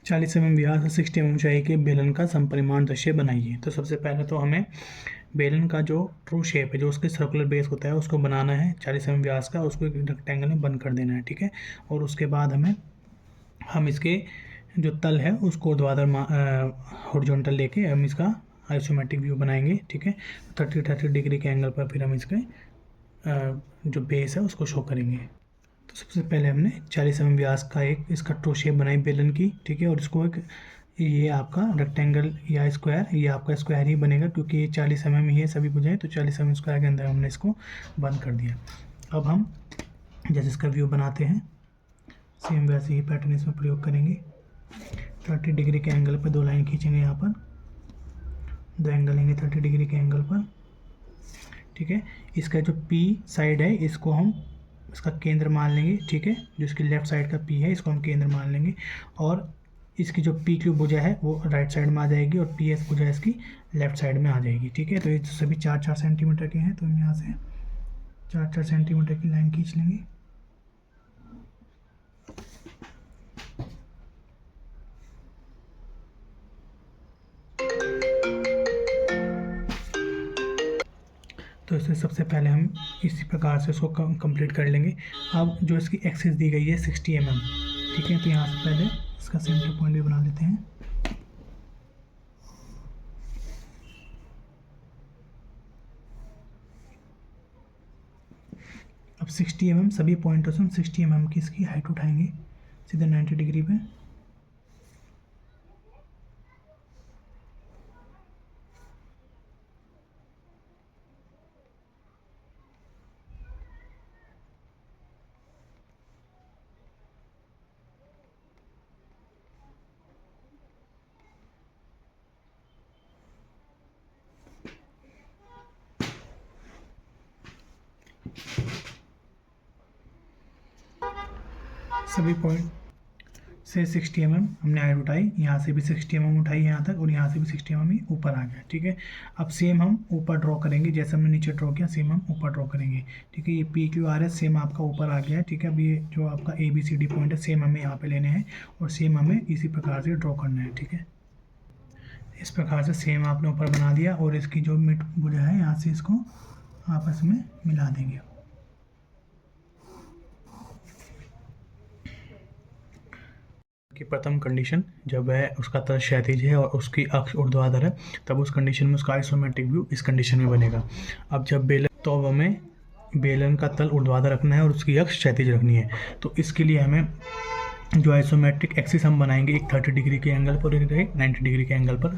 40 mm व्यास और 60 mm ऊंचाई के बेलन का समपरिमाण दृश्य बनाइए। तो सबसे पहले तो हमें बेलन का जो ट्रू शेप है, जो उसके सर्कुलर बेस होता है, उसको बनाना है 40 mm व्यास का, उसको एक रेक्टेंगल में बंद कर देना है, ठीक है। और उसके बाद हम इसके जो तल है उसको ऊर्ध्वाधर हॉरिजॉन्टल लेके हम इसका आइसोमेट्रिक व्यू बनाएंगे, ठीक है। 30 डिग्री के एंगल पर फिर हम इसके जो बेस है उसको शो करेंगे। तो सबसे पहले हमने 40 mm व्यास का एक इसका ट्रू शेप बनाई बेलन की, ठीक है। और इसको एक ये आपका रेक्टेंगल या स्क्वायर, ये आपका स्क्वायर ही बनेगा क्योंकि ये 40 mm ही है सभी भुजाएं, तो 40 mm स्क्वायर के अंदर हमने इसको बंद कर दिया। अब हम जैसे इसका व्यू बनाते हैं सेम वैसे ही पैटर्न इसमें प्रयोग करेंगे। 30 डिग्री के एंगल पर दो लाइन खींचेंगे, यहाँ पर दो एंगल लेंगे 30 डिग्री के एंगल पर, ठीक है। इसका जो पी साइड है इसको हम इसका केंद्र मान लेंगे, ठीक है। जो इसकी लेफ्ट साइड का पी है इसको हम केंद्र मान लेंगे, और इसकी जो पी क्यू भुजा है वो राइट साइड में आ जाएगी और पी एस भुजा इसकी लेफ्ट साइड में आ जाएगी, ठीक है। तो ये सभी 4-4 सेंटीमीटर के हैं, तो हम यहाँ से 4-4 सेंटीमीटर की लाइन खींच लेंगे। तो इससे सबसे पहले हम इसी प्रकार से इसको कंप्लीट कर लेंगे। अब जो इसकी एक्सिस दी गई है 60 mm, ठीक है। तो यहाँ से पहले इसका सेंटर पॉइंट भी बना लेते हैं। अब 60 mm सभी पॉइंटों से हम 60 mm की इसकी हाइट उठाएंगे सीधे 90 डिग्री पे। सभी पॉइंट से 60 mm हमने हाइट उठाई, यहाँ से भी 60 mm उठाई यहाँ तक, और यहाँ से भी 60 mm ही ऊपर आ गया, ठीक है। अब सेम हम ऊपर ड्रॉ करेंगे, जैसे हमने नीचे ड्रॉ किया सेम हम ऊपर ड्रॉ करेंगे, ठीक है। ये P Q R S same आपका ऊपर आ गया है, ठीक है। अब ये जो आपका A B C D point है सेम हमें यहाँ पे लेने हैं और सेम हमें इसी प्रकार से ड्रॉ करना है, ठीक है। इस प्रकार से सेम आपने ऊपर बना दिया और इसकी जो मिड भुजा है यहाँ से इसको आपस में मिला देंगे। कि प्रथम कंडीशन जब है उसका तल क्षैतिज है और उसकी अक्ष ऊर्ध्वाधर है, तब उस कंडीशन में उसका आइसोमेट्रिक व्यू इस कंडीशन में बनेगा। अब जब बेलन, तो अब हमें बेलन का तल ऊर्ध्वाधर रखना है और उसकी अक्ष क्षैतिज रखनी है। तो इसके लिए हमें जो आइसोमेट्रिक एक्सिस हम बनाएंगे एक 30 डिग्री के एंगल पर और एक 90 डिग्री के एंगल पर।